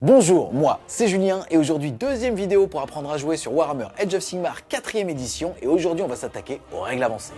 Bonjour, moi c'est Julien et aujourd'hui deuxième vidéo pour apprendre à jouer sur Warhammer Age of Sigmar 4ème édition et aujourd'hui on va s'attaquer aux règles avancées.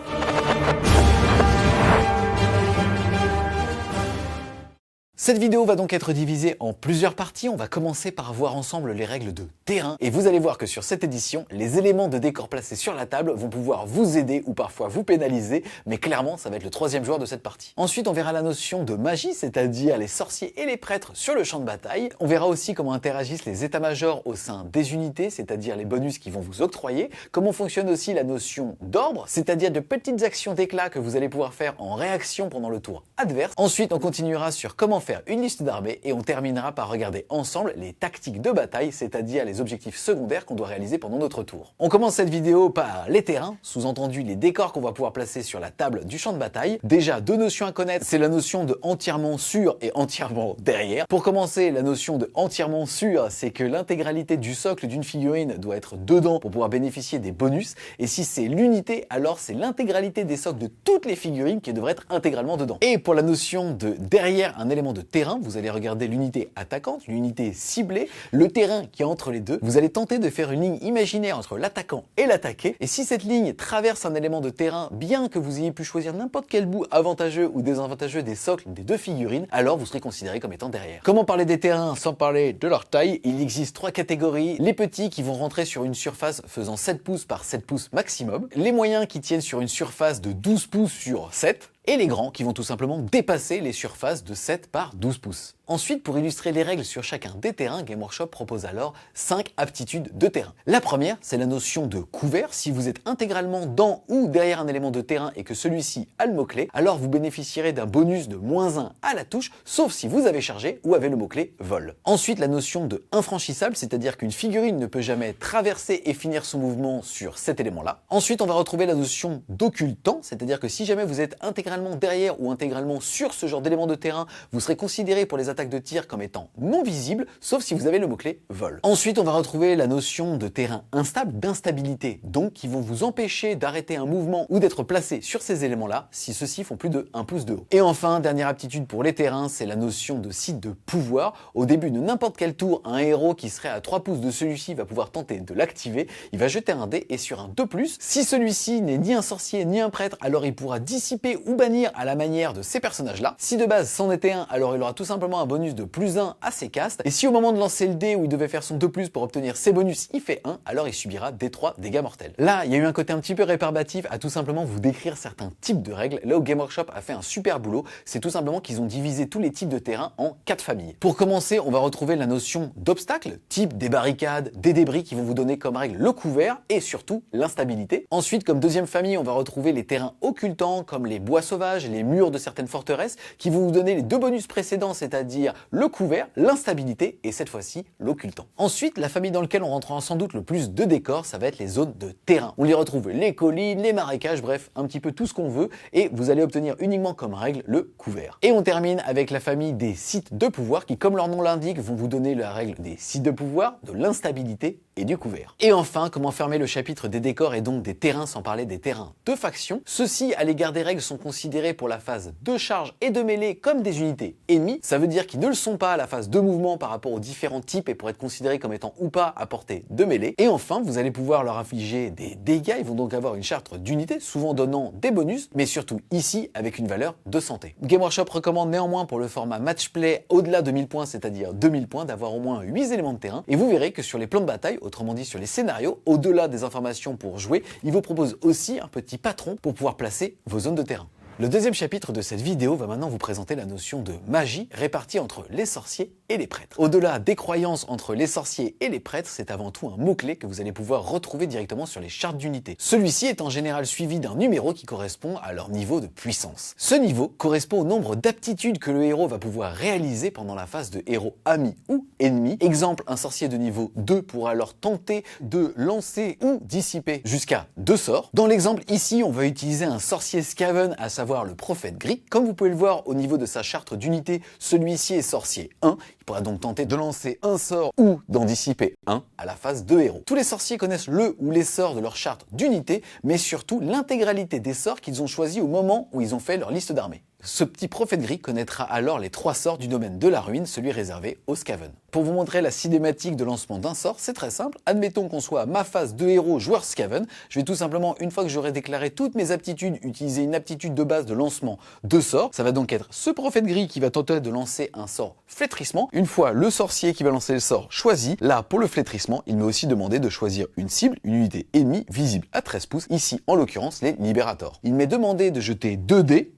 Cette vidéo va donc être divisée en plusieurs parties. On va commencer par voir ensemble les règles de terrain et vous allez voir que sur cette édition, les éléments de décor placés sur la table vont pouvoir vous aider ou parfois vous pénaliser, mais clairement ça va être le troisième joueur de cette partie. Ensuite on verra la notion de magie, c'est-à-dire les sorciers et les prêtres sur le champ de bataille. On verra aussi comment interagissent les états-majors au sein des unités, c'est-à-dire les bonus qu'ils vont vous octroyer, comment fonctionne aussi la notion d'ordre, c'est-à-dire de petites actions d'éclat que vous allez pouvoir faire en réaction pendant le tour adverse. Ensuite on continuera sur comment faire une liste d'armées et on terminera par regarder ensemble les tactiques de bataille, c'est-à-dire les objectifs secondaires qu'on doit réaliser pendant notre tour. On commence cette vidéo par les terrains, sous-entendu les décors qu'on va pouvoir placer sur la table du champ de bataille. Déjà deux notions à connaître, c'est la notion de entièrement sur et entièrement derrière. Pour commencer, la notion de entièrement sur, c'est que l'intégralité du socle d'une figurine doit être dedans pour pouvoir bénéficier des bonus, et si c'est l'unité, alors c'est l'intégralité des socles de toutes les figurines qui devraient être intégralement dedans. Et pour la notion de derrière un élément de terrain, vous allez regarder l'unité attaquante, l'unité ciblée, le terrain qui est entre les deux. Vous allez tenter de faire une ligne imaginaire entre l'attaquant et l'attaqué. Et si cette ligne traverse un élément de terrain, bien que vous ayez pu choisir n'importe quel bout avantageux ou désavantageux des socles des deux figurines, alors vous serez considéré comme étant derrière. Comment parler des terrains sans parler de leur taille? Il existe trois catégories. Les petits qui vont rentrer sur une surface faisant 7 pouces par 7 pouces maximum. Les moyens qui tiennent sur une surface de 12 pouces sur 7. Et les grands qui vont tout simplement dépasser les surfaces de 7 par 12 pouces. Ensuite, pour illustrer les règles sur chacun des terrains, Game Workshop propose alors 5 aptitudes de terrain. La première, c'est la notion de couvert. Si vous êtes intégralement dans ou derrière un élément de terrain et que celui-ci a le mot-clé, alors vous bénéficierez d'un bonus de -1 à la touche, sauf si vous avez chargé ou avez le mot-clé vol. Ensuite, la notion de infranchissable, c'est-à-dire qu'une figurine ne peut jamais traverser et finir son mouvement sur cet élément-là. Ensuite, on va retrouver la notion d'occultant, c'est-à-dire que si jamais vous êtes intégralement derrière ou intégralement sur ce genre d'élément de terrain, vous serez considéré pour les attaques de tir comme étant non visible, sauf si vous avez le mot-clé vol. Ensuite, on va retrouver la notion de terrain instable, d'instabilité, donc qui vont vous empêcher d'arrêter un mouvement ou d'être placé sur ces éléments-là si ceux-ci font plus de 1 pouce de haut. Et enfin, dernière aptitude pour les terrains, c'est la notion de site de pouvoir. Au début de n'importe quel tour, un héros qui serait à 3 pouces de celui-ci va pouvoir tenter de l'activer. Il va jeter un dé et sur un 2+, si celui-ci n'est ni un sorcier ni un prêtre, alors il pourra dissiper ou bannir à la manière de ces personnages-là. Si de base c'en était un, alors il aura tout simplement un bonus de +1 à ses castes. Et si au moment de lancer le dé où il devait faire son 2+ pour obtenir ses bonus, il fait 1, alors il subira D3 dégâts mortels. Là, il y a eu un côté un petit peu rébarbatif à tout simplement vous décrire certains types de règles. Là où Game Workshop a fait un super boulot, c'est tout simplement qu'ils ont divisé tous les types de terrain en 4 familles. Pour commencer, on va retrouver la notion d'obstacles, type des barricades, des débris qui vont vous donner comme règle le couvert et surtout l'instabilité. Ensuite, comme deuxième famille, on va retrouver les terrains occultants comme les bois sauvages, les murs de certaines forteresses qui vont vous donner les deux bonus précédents, c'est-à-dire le couvert, l'instabilité et cette fois-ci l'occultant. Ensuite, la famille dans laquelle on rentrera sans doute le plus de décors, ça va être les zones de terrain. On y retrouve les collines, les marécages, bref, un petit peu tout ce qu'on veut et vous allez obtenir uniquement comme règle le couvert. Et on termine avec la famille des sites de pouvoir qui, comme leur nom l'indique, vont vous donner la règle des sites de pouvoir, de l'instabilité et du couvert. Et enfin, comment fermer le chapitre des décors et donc des terrains sans parler des terrains de faction. Ceux-ci, à l'égard des règles, sont considérés pour la phase de charge et de mêlée comme des unités ennemies. Ça veut dire qu'ils ne le sont pas à la phase de mouvement par rapport aux différents types et pour être considérés comme étant ou pas à portée de mêlée. Et enfin, vous allez pouvoir leur infliger des dégâts. Ils vont donc avoir une charte d'unité, souvent donnant des bonus, mais surtout ici avec une valeur de santé. Game Workshop recommande néanmoins pour le format match play au-delà de 1000 points, c'est-à-dire 2000 points, d'avoir au moins 8 éléments de terrain. Et vous verrez que sur les plans de bataille, autrement dit sur les scénarios, au-delà des informations pour jouer, il vous propose aussi un petit patron pour pouvoir placer vos zones de terrain. Le deuxième chapitre de cette vidéo va maintenant vous présenter la notion de magie répartie entre les sorciers et les prêtres. Au-delà des croyances entre les sorciers et les prêtres, c'est avant tout un mot-clé que vous allez pouvoir retrouver directement sur les chartes d'unité. Celui-ci est en général suivi d'un numéro qui correspond à leur niveau de puissance. Ce niveau correspond au nombre d'aptitudes que le héros va pouvoir réaliser pendant la phase de héros ami ou ennemi. Exemple, un sorcier de niveau 2 pourra alors tenter de lancer ou dissiper jusqu'à 2 sorts. Dans l'exemple ici, on va utiliser un sorcier Skaven, à savoir le prophète gris. Comme vous pouvez le voir au niveau de sa charte d'unité, celui-ci est sorcier 1. Il pourra donc tenter de lancer un sort ou d'en dissiper un à la phase de héros. Tous les sorciers connaissent le ou les sorts de leur charte d'unité, mais surtout l'intégralité des sorts qu'ils ont choisis au moment où ils ont fait leur liste d'armées. Ce petit prophète gris connaîtra alors les 3 sorts du domaine de la ruine, celui réservé aux Skaven. Pour vous montrer la cinématique de lancement d'un sort, c'est très simple. Admettons qu'on soit à ma phase de héros joueur Skaven. Je vais tout simplement, une fois que j'aurai déclaré toutes mes aptitudes, utiliser une aptitude de base de lancement de sort. Ça va donc être ce prophète gris qui va tenter de lancer un sort flétrissement. Une fois le sorcier qui va lancer le sort choisi, là pour le flétrissement, il m'a aussi demandé de choisir une cible, une unité ennemie visible à 13 pouces, ici en l'occurrence les Libérators. Il m'est demandé de jeter 2 dés.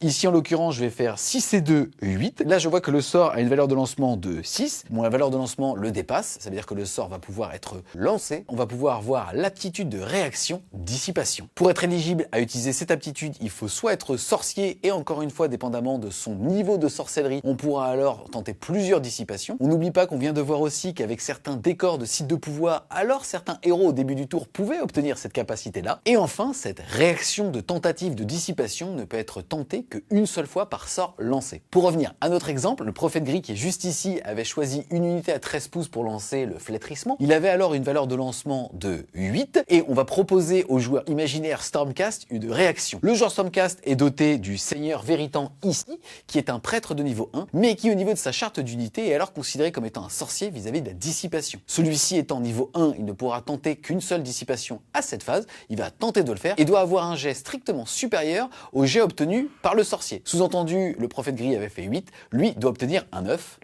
Ici, en l'occurrence, je vais faire 6 et 2, 8. Là, je vois que le sort a une valeur de lancement de 6. Bon, la valeur de lancement le dépasse. Ça veut dire que le sort va pouvoir être lancé. On va pouvoir voir l'aptitude de réaction, dissipation. Pour être éligible à utiliser cette aptitude, il faut soit être sorcier et encore une fois, dépendamment de son niveau de sorcellerie, on pourra alors tenter plusieurs dissipations. On n'oublie pas qu'on vient de voir aussi qu'avec certains décors de sites de pouvoir, alors certains héros au début du tour pouvaient obtenir cette capacité-là. Et enfin, cette réaction de tentative de dissipation ne peut être tentée qu'une seule fois par sort lancé. Pour revenir à notre exemple, le prophète gris qui est juste ici avait choisi une unité à 13 pouces pour lancer le flétrissement. Il avait alors une valeur de lancement de 8 et on va proposer au joueur imaginaire Stormcast une réaction. Le joueur Stormcast est doté du Seigneur Véritant ici, qui est un prêtre de niveau 1, mais qui au niveau de sa charte d'unité est alors considéré comme étant un sorcier vis-à-vis de la dissipation. Celui-ci étant niveau 1, il ne pourra tenter qu'une seule dissipation à cette phase, il va tenter de le faire et doit avoir un jet strictement supérieur au jet obtenu par le sorcier. Sous-entendu, le prophète gris avait fait 8, lui doit obtenir un 9.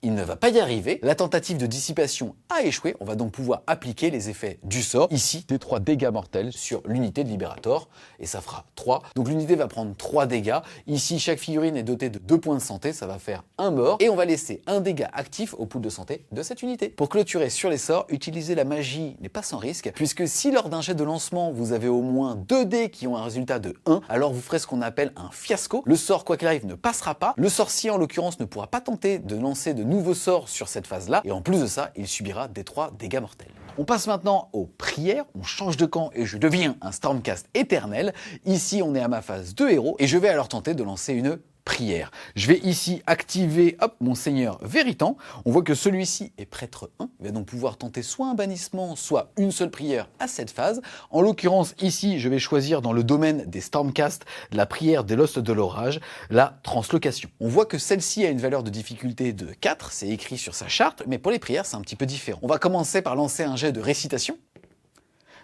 Il ne va pas y arriver, la tentative de dissipation a échoué, on va donc pouvoir appliquer les effets du sort, ici des 3 dégâts mortels sur l'unité de Libérator, et ça fera 3. Donc l'unité va prendre 3 dégâts, ici chaque figurine est dotée de 2 points de santé, ça va faire un mort, et on va laisser un dégât actif au pool de santé de cette unité. Pour clôturer sur les sorts, utiliser la magie n'est pas sans risque, puisque si lors d'un jet de lancement, vous avez au moins 2 dés qui ont un résultat de 1, alors vous ferez ce qu'on appelle un fiasco, le sort quoi qu'il arrive ne passera pas, le sorcier en l'occurrence ne pourra pas tenter de lancer de nouveau sort sur cette phase-là, et en plus de ça, il subira des 3 dégâts mortels. On passe maintenant aux prières, on change de camp et je deviens un Stormcast éternel. Ici, on est à ma phase de héros, et je vais alors tenter de lancer une prière. Je vais ici activer mon Seigneur Véritant. On voit que celui-ci est prêtre 1. Il va donc pouvoir tenter soit un bannissement, soit une seule prière à cette phase. En l'occurrence, ici, je vais choisir dans le domaine des Stormcast la prière des Lost de l'orage, la translocation. On voit que celle-ci a une valeur de difficulté de 4, c'est écrit sur sa charte, mais pour les prières, c'est un petit peu différent. On va commencer par lancer un jet de récitation.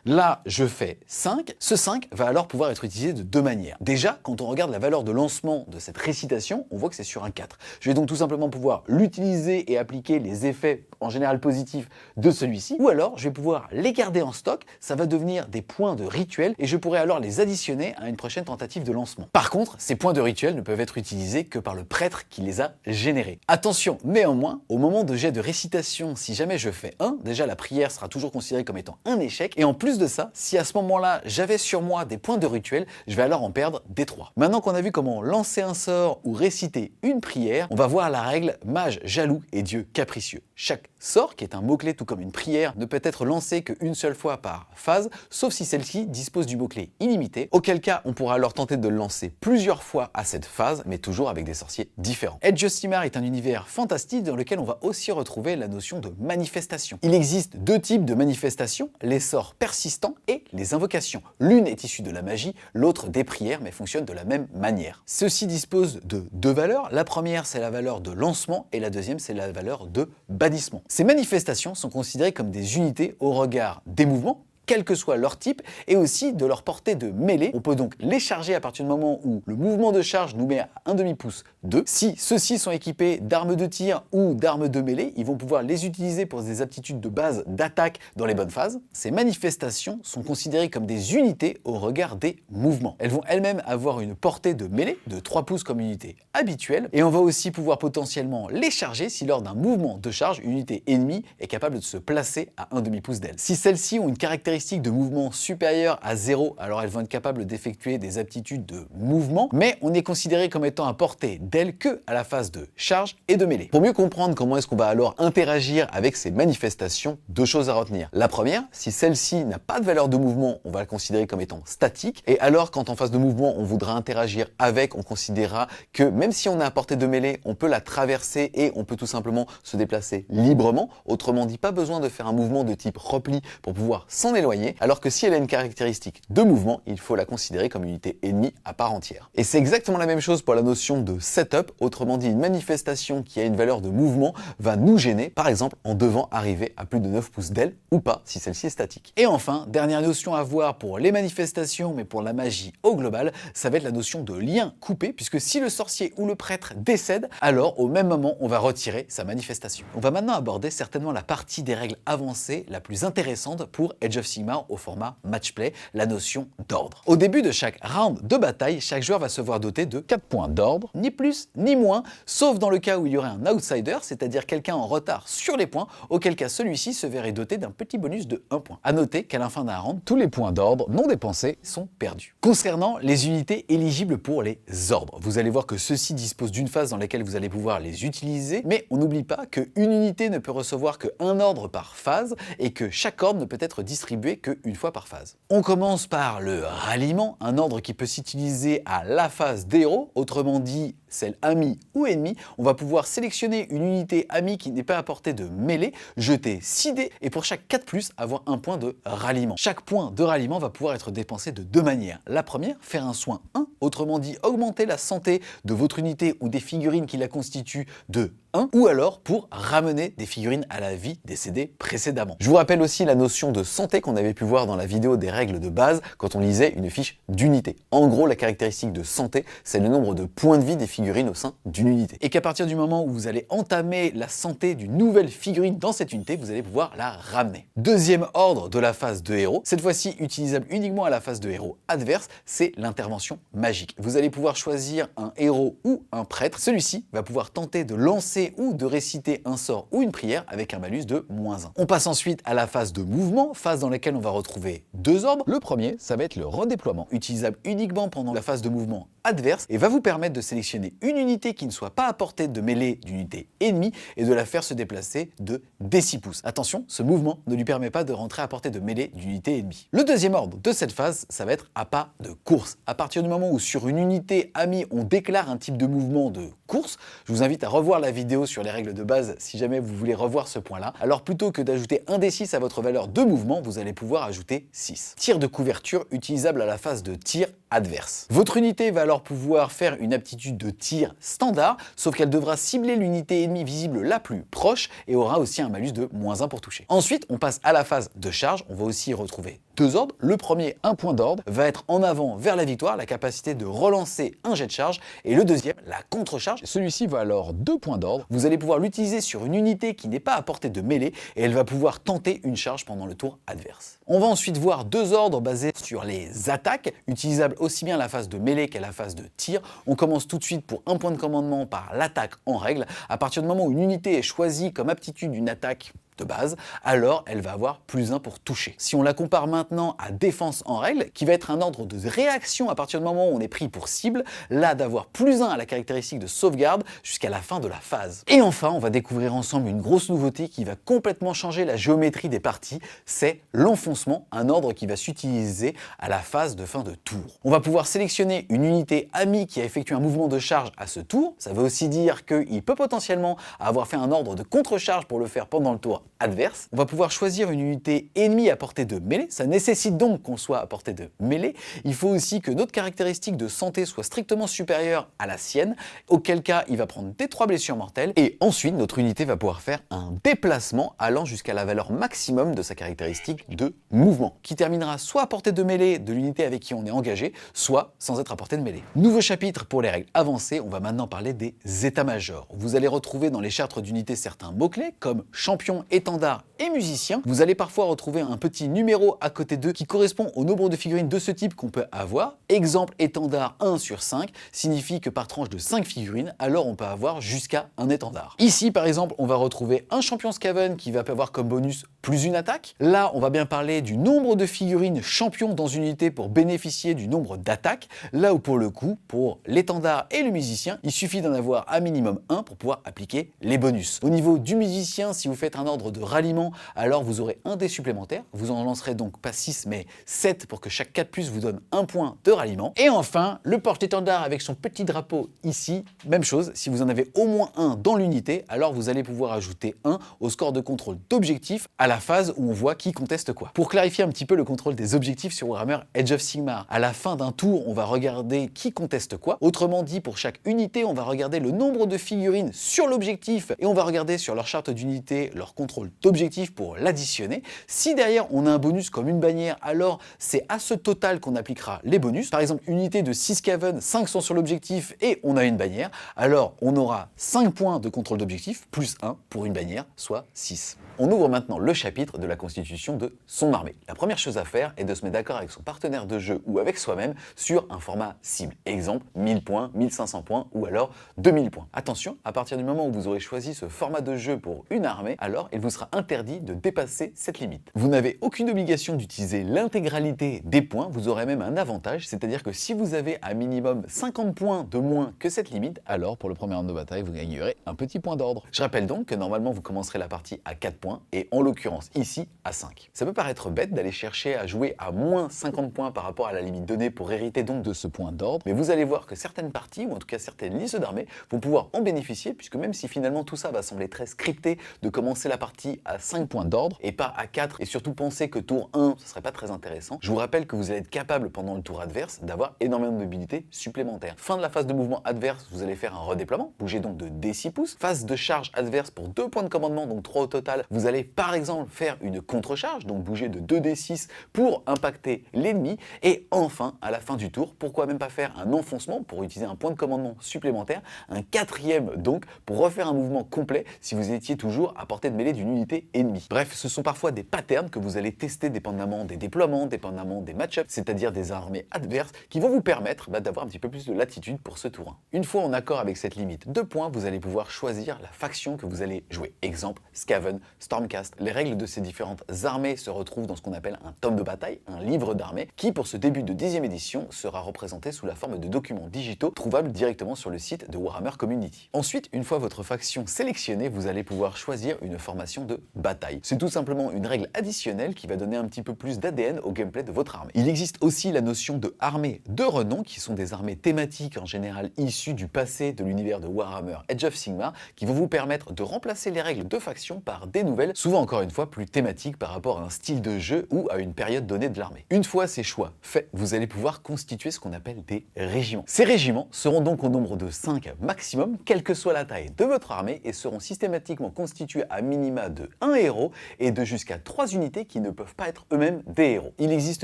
Là, je fais 5. Ce 5 va alors pouvoir être utilisé de 2 manières. Déjà, quand on regarde la valeur de lancement de cette récitation, on voit que c'est sur un 4. Je vais donc tout simplement pouvoir l'utiliser et appliquer les effets en général positifs de celui-ci. Ou alors, je vais pouvoir les garder en stock. Ça va devenir des points de rituel et je pourrai alors les additionner à une prochaine tentative de lancement. Par contre, ces points de rituel ne peuvent être utilisés que par le prêtre qui les a générés. Attention, néanmoins, au moment de jet de récitation, si jamais je fais 1, déjà la prière sera toujours considérée comme étant un échec. Et en plus de ça, si à ce moment-là, j'avais sur moi des points de rituel, je vais alors en perdre des 3. Maintenant qu'on a vu comment lancer un sort ou réciter une prière, on va voir la règle mage jaloux et dieu capricieux. Chaque sort, qui est un mot-clé tout comme une prière, ne peut être lancé qu'une seule fois par phase, sauf si celle-ci dispose du mot-clé illimité, auquel cas on pourra alors tenter de le lancer plusieurs fois à cette phase, mais toujours avec des sorciers différents. Age of Sigmar est un univers fantastique dans lequel on va aussi retrouver la notion de manifestation. Il existe 2 types de manifestations, les sorts persistants et les invocations. L'une est issue de la magie, l'autre des prières, mais fonctionne de la même manière. Ceux-ci disposent de 2 valeurs. La première, c'est la valeur de lancement et la deuxième, c'est la valeur de bannissement. Ces manifestations sont considérées comme des unités au regard des mouvements, quel que soit leur type, et aussi de leur portée de mêlée. On peut donc les charger à partir du moment où le mouvement de charge nous met à 1/2 pouce 2. Si ceux-ci sont équipés d'armes de tir ou d'armes de mêlée, ils vont pouvoir les utiliser pour des aptitudes de base d'attaque dans les bonnes phases. Ces manifestations sont considérées comme des unités au regard des mouvements. Elles vont elles-mêmes avoir une portée de mêlée de 3 pouces comme unité habituelle, et on va aussi pouvoir potentiellement les charger si lors d'un mouvement de charge, une unité ennemie est capable de se placer à 1/2 pouce d'elle. Si celles-ci ont une caractéristique caractéristiques de mouvement supérieures à 0, alors elles vont être capables d'effectuer des aptitudes de mouvement, mais on est considéré comme étant à portée d'aile que à la phase de charge et de mêlée. Pour mieux comprendre comment est-ce qu'on va alors interagir avec ces manifestations, deux choses à retenir. La première, si celle-ci n'a pas de valeur de mouvement, on va la considérer comme étant statique, et alors quand en phase de mouvement on voudra interagir avec, on considérera que même si on est à portée de mêlée, on peut la traverser et on peut tout simplement se déplacer librement, autrement dit pas besoin de faire un mouvement de type repli pour pouvoir s'en éloigner, alors que si elle a une caractéristique de mouvement, il faut la considérer comme une unité ennemie à part entière. Et c'est exactement la même chose pour la notion de setup, autrement dit une manifestation qui a une valeur de mouvement va nous gêner, par exemple en devant arriver à plus de 9 pouces d'aile ou pas si celle-ci est statique. Et enfin, dernière notion à voir pour les manifestations, mais pour la magie au global, ça va être la notion de lien coupé, puisque si le sorcier ou le prêtre décède, alors au même moment on va retirer sa manifestation. On va maintenant aborder certainement la partie des règles avancées la plus intéressante pour Age of Sigmar au format matchplay, la notion d'ordre. Au début de chaque round de bataille, chaque joueur va se voir doté de 4 points d'ordre, ni plus ni moins, sauf dans le cas où il y aurait un outsider, c'est-à-dire quelqu'un en retard sur les points, auquel cas celui-ci se verrait doté d'un petit bonus de 1 point. A noter qu'à la fin d'un round, tous les points d'ordre non dépensés sont perdus. Concernant les unités éligibles pour les ordres, vous allez voir que ceux-ci disposent d'une phase dans laquelle vous allez pouvoir les utiliser, mais on n'oublie pas qu'une unité ne peut recevoir qu'un ordre par phase et que chaque ordre ne peut être distribué qu'une fois par phase. On commence par le ralliement, un ordre qui peut s'utiliser à la phase des héros, autrement dit celle amie ou ennemi. On va pouvoir sélectionner une unité amie qui n'est pas à portée de mêlée, jeter 6 dés et pour chaque 4+, avoir un point de ralliement. Chaque point de ralliement va pouvoir être dépensé de deux manières. La première, faire un soin 1, autrement dit augmenter la santé de votre unité ou des figurines qui la constituent de 1, ou alors pour ramener des figurines à la vie décédées précédemment. Je vous rappelle aussi la notion de santé qu'on avait pu voir dans la vidéo des règles de base quand on lisait une fiche d'unité. En gros, la caractéristique de santé, c'est le nombre de points de vie des figurines au sein d'une unité. Et qu'à partir du moment où vous allez entamer la santé d'une nouvelle figurine dans cette unité, vous allez pouvoir la ramener. Deuxième ordre de la phase de héros, cette fois-ci utilisable uniquement à la phase de héros adverse, c'est l'intervention magique. Vous allez pouvoir choisir un héros ou un prêtre. Celui-ci va pouvoir tenter de lancer ou de réciter un sort ou une prière avec un malus de -1. On passe ensuite à la phase de mouvement, phase dans laquelle on va retrouver deux ordres. Le premier, ça va être le redéploiement, utilisable uniquement pendant la phase de mouvement adverse et va vous permettre de sélectionner une unité qui ne soit pas à portée de mêlée d'unité ennemie et de la faire se déplacer de D6 pouces. Attention, ce mouvement ne lui permet pas de rentrer à portée de mêlée d'unité ennemie. Le deuxième ordre de cette phase, ça va être à pas de course. À partir du moment où sur une unité amie, on déclare un type de mouvement de course, je vous invite à revoir la vidéo sur les règles de base si jamais vous voulez revoir ce point-là. Alors plutôt que d'ajouter un D6 à votre valeur de mouvement, vous allez pouvoir ajouter 6. Tir de couverture utilisable à la phase de tir adverse. Votre unité va alors pouvoir faire une aptitude de tir standard, sauf qu'elle devra cibler l'unité ennemie visible la plus proche et aura aussi un malus de -1 pour toucher. Ensuite, on passe à la phase de charge. On va aussi y retrouver deux ordres. Le premier, un point d'ordre, va être en avant vers la victoire, la capacité de relancer un jet de charge. Et le deuxième, la contre-charge. Celui-ci va alors 2 points d'ordre. Vous allez pouvoir l'utiliser sur une unité qui n'est pas à portée de mêlée et elle va pouvoir tenter une charge pendant le tour adverse. On va ensuite voir deux ordres basés sur les attaques, utilisables aussi bien à la phase de mêlée qu'à la phase de tir. On commence tout de suite pour un point de commandement par l'attaque en règle. À partir du moment où une unité est choisie comme aptitude d'une attaque de base, alors elle va avoir +1 pour toucher. Si on la compare maintenant à défense en règle, qui va être un ordre de réaction à partir du moment où on est pris pour cible, là d'avoir +1 à la caractéristique de sauvegarde jusqu'à la fin de la phase. Et enfin, on va découvrir ensemble une grosse nouveauté qui va complètement changer la géométrie des parties, c'est l'enfoncement, un ordre qui va s'utiliser à la phase de fin de tour. On va pouvoir sélectionner une unité amie qui a effectué un mouvement de charge à ce tour, ça veut aussi dire qu'il peut potentiellement avoir fait un ordre de contre-charge pour le faire pendant le tour adverse. On va pouvoir choisir une unité ennemie à portée de mêlée, ça nécessite donc qu'on soit à portée de mêlée. Il faut aussi que notre caractéristique de santé soit strictement supérieure à la sienne, auquel cas il va prendre des 3 blessures mortelles, et ensuite notre unité va pouvoir faire un déplacement allant jusqu'à la valeur maximum de sa caractéristique de mouvement, qui terminera soit à portée de mêlée de l'unité avec qui on est engagé, soit sans être à portée de mêlée. Nouveau chapitre pour les règles avancées, on va maintenant parler des états-majors. Vous allez retrouver dans les chartres d'unité certains mots-clés comme champion, étendard et musicien. Vous allez parfois retrouver un petit numéro à côté d'eux qui correspond au nombre de figurines de ce type qu'on peut avoir. Exemple étendard 1 sur 5 signifie que par tranche de 5 figurines, alors on peut avoir jusqu'à un étendard. Ici par exemple, on va retrouver un champion Skaven qui va avoir comme bonus plus une attaque. Là, on va bien parler du nombre de figurines champions dans une unité pour bénéficier du nombre d'attaques. Là où pour le coup, pour l'étendard et le musicien, il suffit d'en avoir un minimum 1 pour pouvoir appliquer les bonus. Au niveau du musicien, si vous faites un ordre de ralliement, alors vous aurez un dé supplémentaire. Vous en lancerez donc pas 6 mais 7 pour que chaque 4+ vous donne un point de ralliement. Et enfin, le porte-étendard avec son petit drapeau ici, même chose, si vous en avez au moins un dans l'unité, alors vous allez pouvoir ajouter 1 au score de contrôle d'objectif à la phase où on voit qui conteste quoi. Pour clarifier un petit peu le contrôle des objectifs sur Warhammer Age of Sigmar, à la fin d'un tour, on va regarder qui conteste quoi. Autrement dit, pour chaque unité, on va regarder le nombre de figurines sur l'objectif et on va regarder sur leur charte d'unité leur contrôle d'objectif pour l'additionner. Si derrière on a un bonus comme une bannière, alors c'est à ce total qu'on appliquera les bonus. Par exemple, unité de 6 Skaven, 5 sont sur l'objectif et on a une bannière, alors on aura 5 points de contrôle d'objectif plus 1 pour une bannière, soit 6. On ouvre maintenant le chapitre de la constitution de son armée. La première chose à faire est de se mettre d'accord avec son partenaire de jeu ou avec soi-même sur un format cible. Exemple, 1000 points, 1500 points ou alors 2000 points. Attention, à partir du moment où vous aurez choisi ce format de jeu pour une armée, alors il vous sera interdit de dépasser cette limite. Vous n'avez aucune obligation d'utiliser l'intégralité des points, vous aurez même un avantage, c'est-à-dire que si vous avez un minimum 50 points de moins que cette limite, alors pour le premier round de bataille, vous gagnerez un petit point d'ordre. Je rappelle donc que normalement vous commencerez la partie à 4 points et en l'occurrence ici à 5. Ça peut paraître bête d'aller chercher à jouer à moins 50 points par rapport à la limite donnée pour hériter donc de ce point d'ordre, mais vous allez voir que certaines parties, ou en tout cas certaines listes d'armées, vont pouvoir en bénéficier, puisque même si finalement tout ça va sembler très scripté de commencer la partie à 5 points d'ordre et pas à 4, et surtout penser que tour 1 ce serait pas très intéressant, je vous rappelle que vous allez être capable pendant le tour adverse d'avoir énormément de mobilité supplémentaire. Fin de la phase de mouvement adverse, vous allez faire un redéploiement, bougez donc de D6 pouces. Phase de charge adverse pour 2 points de commandement, donc 3 au total, vous allez par exemple faire une contre-charge, donc bouger de 2d6 pour impacter l'ennemi. Et enfin, à la fin du tour, pourquoi même pas faire un enfoncement pour utiliser un point de commandement supplémentaire, un 4e donc, pour refaire un mouvement complet si vous étiez toujours à portée de mêlée d'une unité ennemie. Bref, ce sont parfois des patterns que vous allez tester dépendamment des déploiements, dépendamment des match-ups, c'est-à-dire des armées adverses qui vont vous permettre d'avoir un petit peu plus de latitude pour ce tour 1. Une fois en accord avec cette limite de points, vous allez pouvoir choisir la faction que vous allez jouer. Exemple, Skaven, Stormcast. Les règles de ces différentes armées se retrouvent dans ce qu'on appelle un tome de bataille, un livre d'armée, qui pour ce début de 10e édition sera représenté sous la forme de documents digitaux trouvables directement sur le site de Warhammer Community. Ensuite, une fois votre faction sélectionnée, vous allez pouvoir choisir une formation de bataille. C'est tout simplement une règle additionnelle qui va donner un petit peu plus d'ADN au gameplay de votre armée. Il existe aussi la notion de armée de renom, qui sont des armées thématiques en général issues du passé de l'univers de Warhammer Age of Sigmar, qui vont vous permettre de remplacer les règles de faction par des nouvelles, souvent encore une fois plus thématiques par rapport à un style de jeu ou à une période donnée de l'armée. Une fois ces choix faits, vous allez pouvoir constituer ce qu'on appelle des régiments. Ces régiments seront donc au nombre de 5 maximum, quelle que soit la taille de votre armée, et seront systématiquement constitués à minima de 1 héros et de jusqu'à 3 unités qui ne peuvent pas être eux-mêmes des héros. Il existe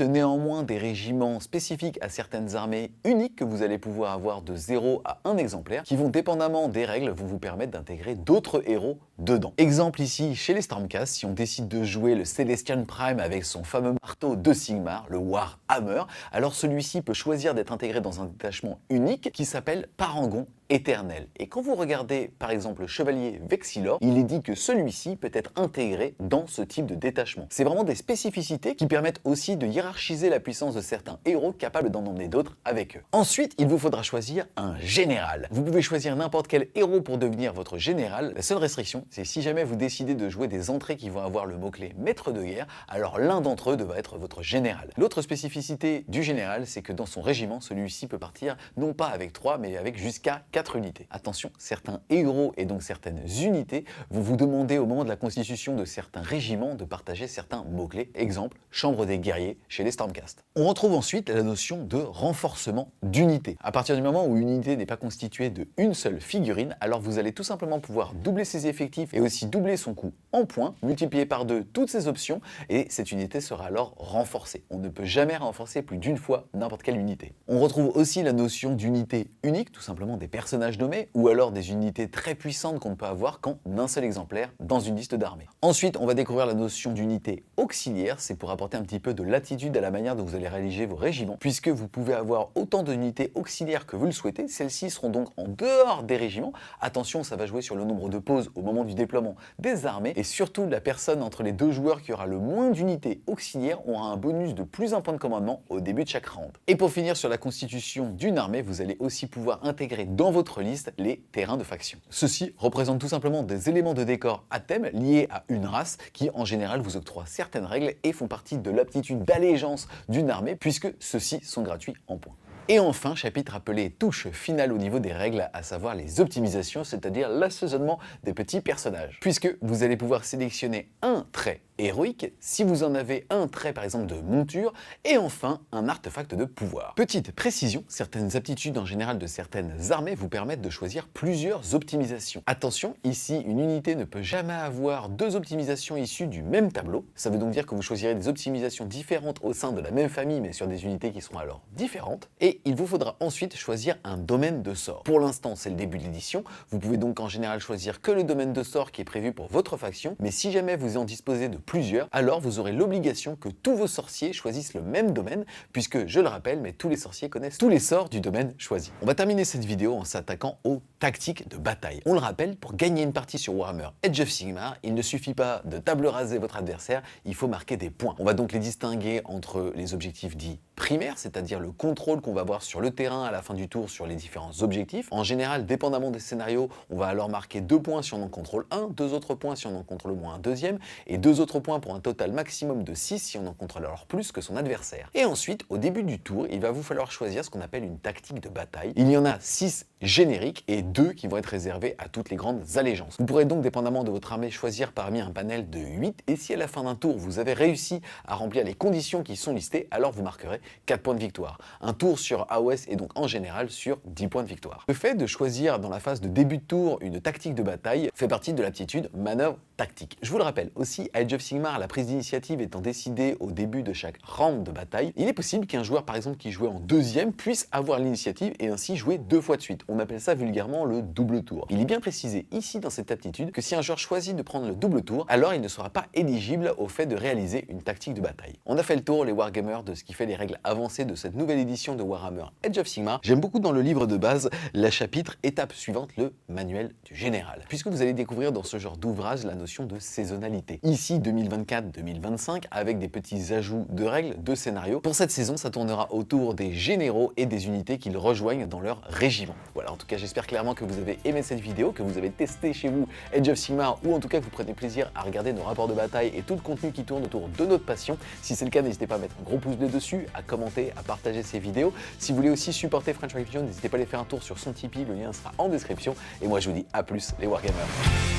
néanmoins des régiments spécifiques à certaines armées uniques que vous allez pouvoir avoir de 0 à 1 exemplaire, qui vont dépendamment des règles vous permettre d'intégrer d'autres héros dedans. Exemple ici chez les Stormcast, si on décide de jouer le Celestian Prime avec son fameux marteau de Sigmar, le Warhammer, alors celui-ci peut choisir d'être intégré dans un détachement unique qui s'appelle Parangon éternel. Et quand vous regardez par exemple le chevalier Vexilor, il est dit que celui-ci peut être intégré dans ce type de détachement. C'est vraiment des spécificités qui permettent aussi de hiérarchiser la puissance de certains héros capables d'en emmener d'autres avec eux. Ensuite, il vous faudra choisir un général. Vous pouvez choisir n'importe quel héros pour devenir votre général. La seule restriction, c'est si jamais vous décidez de jouer des entrées qui vont avoir le mot-clé maître de guerre, alors l'un d'entre eux devra être votre général. L'autre spécificité du général, c'est que dans son régiment, celui-ci peut partir non pas avec 3, mais avec jusqu'à 4 unités. Attention, certains héros et donc certaines unités vont vous demander au moment de la constitution de certains régiments de partager certains mots-clés. Exemple, chambre des guerriers chez les Stormcast. On retrouve ensuite la notion de renforcement d'unité. À partir du moment où une unité n'est pas constituée de une seule figurine, alors vous allez tout simplement pouvoir doubler ses effectifs et aussi doubler son coût en points, multiplier par 2 toutes ces options et cette unité sera alors renforcée. On ne peut jamais renforcer plus d'une fois n'importe quelle unité. On retrouve aussi la notion d'unité unique, tout simplement des personnages personnages nommés ou alors des unités très puissantes qu'on ne peut avoir qu'en un seul exemplaire dans une liste d'armées. Ensuite, on va découvrir la notion d'unité auxiliaire, c'est pour apporter un petit peu de latitude à la manière dont vous allez réaliser vos régiments, puisque vous pouvez avoir autant d'unités auxiliaires que vous le souhaitez, celles-ci seront donc en dehors des régiments. Attention, ça va jouer sur le nombre de pauses au moment du déploiement des armées, et surtout la personne entre les deux joueurs qui aura le moins d'unités auxiliaires aura un bonus de plus un point de commandement au début de chaque round. Et pour finir sur la constitution d'une armée, vous allez aussi pouvoir intégrer dans votre liste les terrains de faction. Ceux-ci représentent tout simplement des éléments de décor à thème liés à une race qui en général vous octroie certaines règles et font partie de l'aptitude d'allégeance d'une armée puisque ceux-ci sont gratuits en points. Et enfin, chapitre appelé touche finale au niveau des règles, à savoir les optimisations, c'est-à-dire l'assaisonnement des petits personnages. Puisque vous allez pouvoir sélectionner un trait héroïque, si vous en avez un trait par exemple de monture, et enfin un artefact de pouvoir. Petite précision, certaines aptitudes en général de certaines armées vous permettent de choisir plusieurs optimisations. Attention, ici une unité ne peut jamais avoir deux optimisations issues du même tableau, ça veut donc dire que vous choisirez des optimisations différentes au sein de la même famille mais sur des unités qui seront alors différentes, et il vous faudra ensuite choisir un domaine de sort. Pour l'instant c'est le début de l'édition, vous pouvez donc en général choisir que le domaine de sort qui est prévu pour votre faction, mais si jamais vous en disposez de plusieurs, alors vous aurez l'obligation que tous vos sorciers choisissent le même domaine, puisque, je le rappelle, mais tous les sorciers connaissent tous les sorts du domaine choisi. On va terminer cette vidéo en s'attaquant aux tactiques de bataille. On le rappelle, pour gagner une partie sur Warhammer Age of Sigmar, il ne suffit pas de table raser votre adversaire, il faut marquer des points. On va donc les distinguer entre les objectifs dits primaires, c'est-à-dire le contrôle qu'on va avoir sur le terrain à la fin du tour sur les différents objectifs. En général, dépendamment des scénarios, on va alors marquer 2 points si on en contrôle un, 2 autres points si on en contrôle au moins un deuxième, et 2 autres points pour un total maximum de 6 si on en contrôle alors plus que son adversaire. Et ensuite, au début du tour, il va vous falloir choisir ce qu'on appelle une tactique de bataille. Il y en a 6 génériques et 2 qui vont être réservés à toutes les grandes allégeances. Vous pourrez donc, dépendamment de votre armée, choisir parmi un panel de 8, et si à la fin d'un tour, vous avez réussi à remplir les conditions qui sont listées, alors vous marquerez 4 points de victoire. Un tour sur AOS est donc en général sur 10 points de victoire. Le fait de choisir dans la phase de début de tour une tactique de bataille fait partie de l'aptitude manœuvre tactique. Je vous le rappelle, aussi Age of Sigmar, la prise d'initiative étant décidée au début de chaque round de bataille, il est possible qu'un joueur par exemple qui jouait en deuxième puisse avoir l'initiative et ainsi jouer 2 fois de suite. On appelle ça vulgairement le double tour. Il est bien précisé ici dans cette aptitude que si un joueur choisit de prendre le double tour, alors il ne sera pas éligible au fait de réaliser une tactique de bataille. On a fait le tour, les wargamers, de ce qui fait les règles avancées de cette nouvelle édition de Warhammer Age of Sigmar. J'aime beaucoup dans le livre de base la chapitre étape suivante, le manuel du général, puisque vous allez découvrir dans ce genre d'ouvrage la notion de saisonnalité. Ici 2024-2025 avec des petits ajouts de règles, de scénarios. Pour cette saison, ça tournera autour des généraux et des unités qu'ils rejoignent dans leur régiment. Voilà, en tout cas j'espère clairement que vous avez aimé cette vidéo, que vous avez testé chez vous Age of Sigmar ou en tout cas que vous prenez plaisir à regarder nos rapports de bataille et tout le contenu qui tourne autour de notre passion. Si c'est le cas, n'hésitez pas à mettre un gros pouce bleu dessus, à commenter, à partager ces vidéos. Si vous voulez aussi supporter French Revolution, n'hésitez pas à aller faire un tour sur son Tipeee, le lien sera en description. Et moi je vous dis à plus les Wargamers.